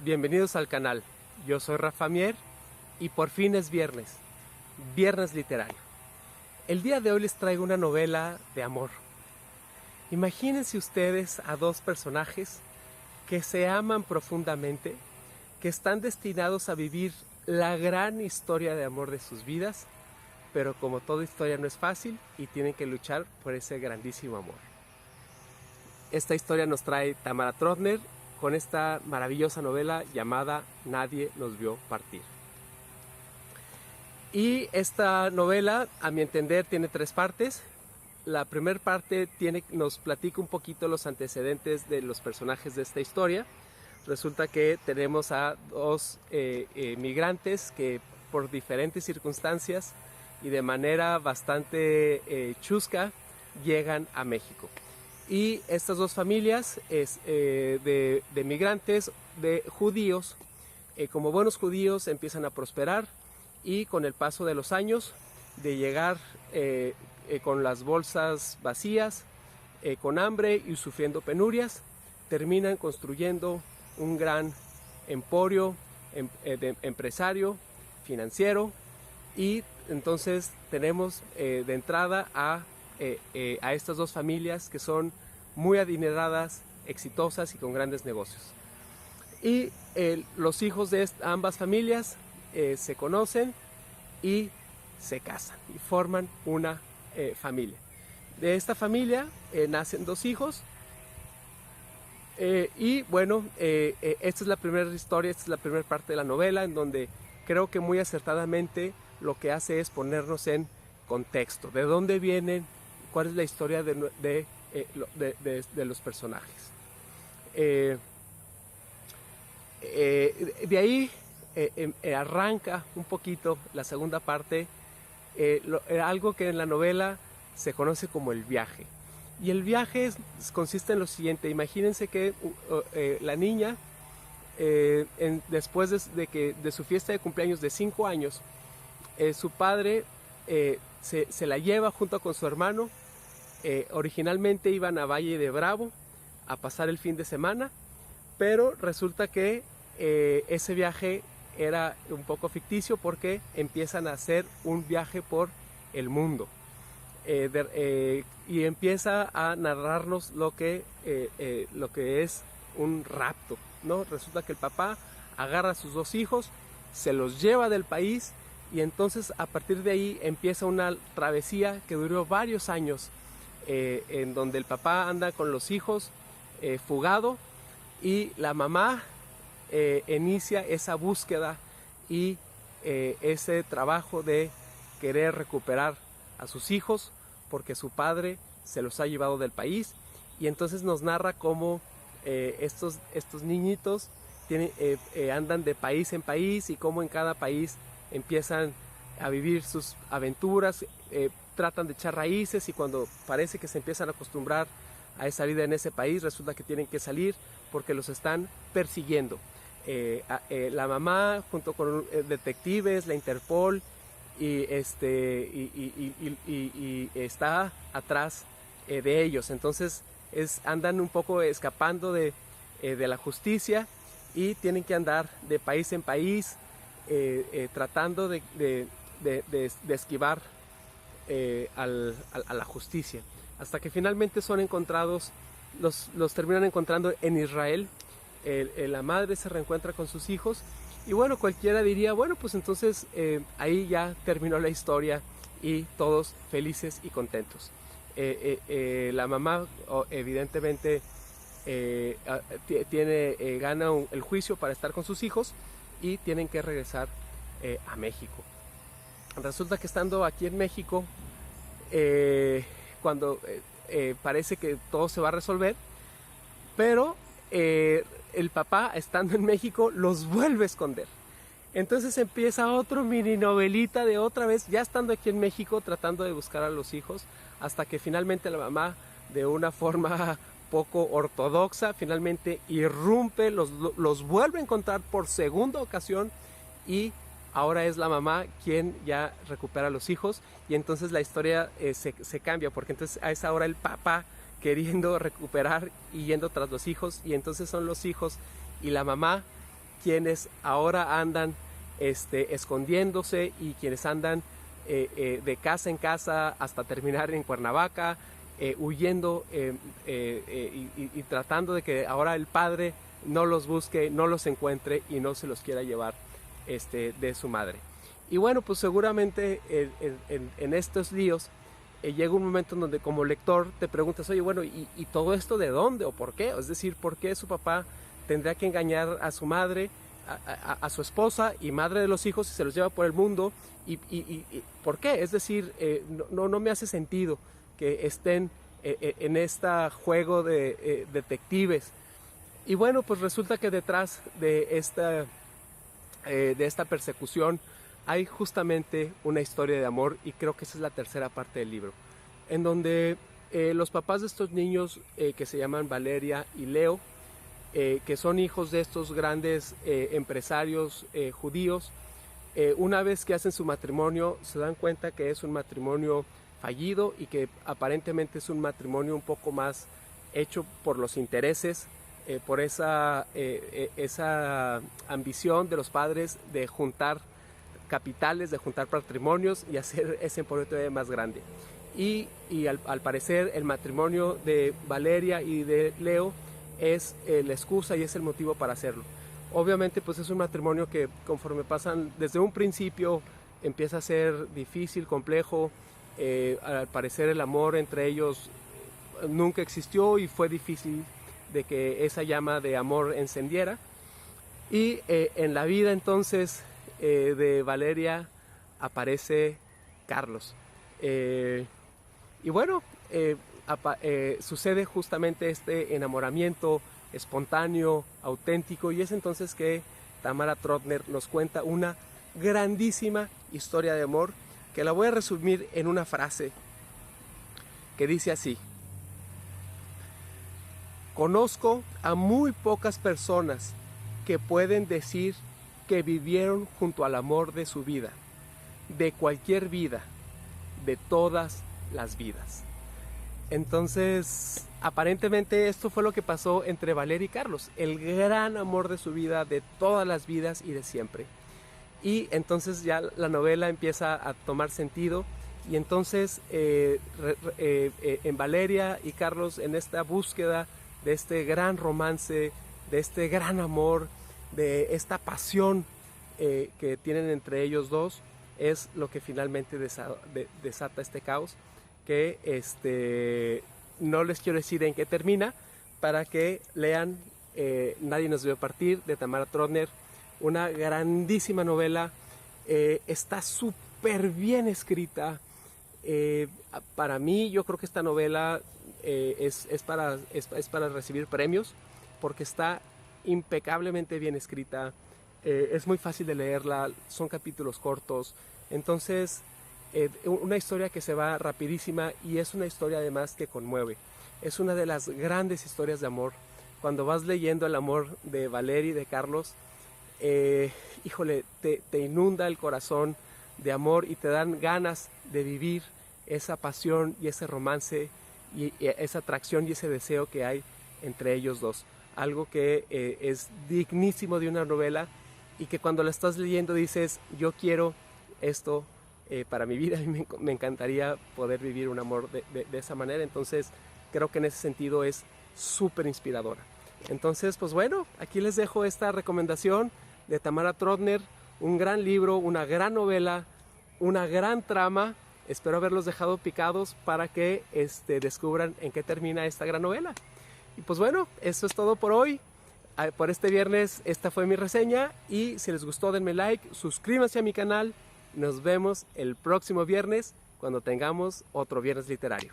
bienvenidos al canal. Yo soy Rafa Mier y por fin es viernes, viernes literario. El día de hoy les traigo una novela de amor. Imagínense ustedes a dos personajes que se aman profundamente, que están destinados a vivir la gran historia de amor de sus vidas, pero como toda historia no es fácil y tienen que luchar por ese grandísimo amor. Esta historia nos trae Tamara Trotner con esta maravillosa novela llamada Nadie nos vio partir. Y esta novela, a mi entender, tiene tres partes. La primera parte nos platica un poquito los antecedentes de los personajes de esta historia. Resulta que tenemos a dos migrantes que por diferentes circunstancias y de manera bastante chusca llegan a México. Y estas dos familias de migrantes, de judíos, como buenos judíos empiezan a prosperar y con el paso de los años, de llegar con las bolsas vacías, con hambre y sufriendo penurias, terminan construyendo un gran emporio empresario, financiero, y entonces tenemos de entrada a estas dos familias que son muy adineradas, exitosas y con grandes negocios. Y los hijos de ambas familias se conocen y se casan y forman una familia. De esta familia nacen dos hijos. Y bueno, esta es la primera historia, esta es la primera parte de la novela, en donde creo que muy acertadamente lo que hace es ponernos en contexto, de dónde vienen, cuál es la historia de los personajes. De ahí arranca un poquito la segunda parte, algo que en la novela se conoce como el viaje. Y el viaje consiste en lo siguiente: imagínense que la niña, después de su fiesta de cumpleaños de 5 años, su padre se la lleva junto con su hermano. Originalmente iban a Valle de Bravo a pasar el fin de semana, pero resulta que ese viaje era un poco ficticio porque empiezan a hacer un viaje por el mundo. Y empieza a narrarnos lo que es un rapto, ¿no? Resulta que el papá agarra a sus dos hijos, se los lleva del país, y entonces a partir de ahí empieza una travesía que duró varios años, en donde el papá anda con los hijos fugado, y la mamá inicia esa búsqueda y ese trabajo de querer recuperar a sus hijos porque su padre se los ha llevado del país. Y entonces nos narra cómo estos niñitos andan de país en país, y cómo en cada país empiezan a vivir sus aventuras, tratan de echar raíces, y cuando parece que se empiezan a acostumbrar a esa vida en ese país, resulta que tienen que salir porque los están persiguiendo. La mamá junto con detectives, la Interpol, y está atrás de ellos. Entonces andan un poco escapando de la justicia, y tienen que andar de país en país, tratando de esquivar a la justicia, hasta que finalmente son encontrados. Los terminan encontrando en Israel. La madre se reencuentra con sus hijos, y bueno, cualquiera diría, bueno, pues entonces ahí ya terminó la historia y todos felices y contentos. La mamá evidentemente gana el juicio para estar con sus hijos, y tienen que regresar a México. Resulta que estando aquí en México, cuando parece que todo se va a resolver, pero el papá, estando en México, los vuelve a esconder. Entonces empieza otro mini novelita de otra vez, ya estando aquí en México, tratando de buscar a los hijos, hasta que finalmente la mamá, de una forma poco ortodoxa, finalmente irrumpe, los vuelve a encontrar por segunda ocasión, y ahora es la mamá quien ya recupera a los hijos. Y entonces la historia se cambia, porque entonces es ahora el papá queriendo recuperar y yendo tras los hijos, y entonces son los hijos y la mamá quienes ahora andan escondiéndose y quienes andan de casa en casa hasta terminar en Cuernavaca, huyendo y tratando de que ahora el padre no los busque, no los encuentre y no se los quiera llevar de su madre. Y bueno, pues seguramente en estos líos llega un momento en donde como lector te preguntas, oye, bueno, ¿y todo esto de dónde o por qué? Es decir, ¿por qué su papá tendría que engañar a su madre, a su esposa y madre de los hijos, y se los lleva por el mundo? ¿Y por qué? Es decir, no me hace sentido que estén en este juego de detectives. Y bueno, pues resulta que detrás de esta persecución hay justamente una historia de amor, y creo que esa es la tercera parte del libro, en donde los papás de estos niños que se llaman Valeria y Leo, que son hijos de estos grandes empresarios judíos, una vez que hacen su matrimonio se dan cuenta que es un matrimonio fallido y que aparentemente es un matrimonio un poco más hecho por los intereses, por esa ambición de los padres de juntar capitales, de juntar patrimonios y hacer ese emporio todavía más grande. Y al parecer el matrimonio de Valeria y de Leo es la excusa y es el motivo para hacerlo. Obviamente pues es un matrimonio que conforme pasan, desde un principio empieza a ser difícil, complejo. Al parecer el amor entre ellos nunca existió y fue difícil de que esa llama de amor encendiera. Y en la vida entonces de Valeria aparece Carlos. Y bueno, sucede justamente este enamoramiento espontáneo, auténtico, y es entonces que Tamara Trotner nos cuenta una grandísima historia de amor que la voy a resumir en una frase que dice así: conozco a muy pocas personas que pueden decir que vivieron junto al amor de su vida, de cualquier vida, de todas las vidas. Entonces, aparentemente esto fue lo que pasó entre Valeria y Carlos, el gran amor de su vida, de todas las vidas y de siempre. Y entonces ya la novela empieza a tomar sentido, y entonces en Valeria y Carlos, en esta búsqueda de este gran romance, de este gran amor, de esta pasión que tienen entre ellos dos, es lo que finalmente desata este caos, que no les quiero decir en qué termina, para que lean Nadie nos debe partir, de Tamara Trotner, una grandísima novela. Está súper bien escrita. Para mí, yo creo que esta novela es para recibir premios, porque está impecablemente bien escrita. Es muy fácil de leerla, son capítulos cortos. Entonces, una historia que se va rapidísima, y es una historia además que conmueve. Es una de las grandes historias de amor. Cuando vas leyendo el amor de Valeria y de Carlos, híjole, te inunda el corazón de amor y te dan ganas de vivir esa pasión y ese romance y esa atracción y ese deseo que hay entre ellos dos. Algo que es dignísimo de una novela, y que cuando la estás leyendo dices, yo quiero esto para mi vida, y me encantaría poder vivir un amor de esa manera. Entonces creo que en ese sentido es súper inspiradora. Entonces, pues bueno, aquí les dejo esta recomendación de Tamara Trotner, un gran libro, una gran novela, una gran trama. Espero haberlos dejado picados para que descubran en qué termina esta gran novela. Y pues bueno, eso es todo por hoy. Por este viernes esta fue mi reseña, y si les gustó denme like, suscríbanse a mi canal. Nos vemos el próximo viernes cuando tengamos otro viernes literario.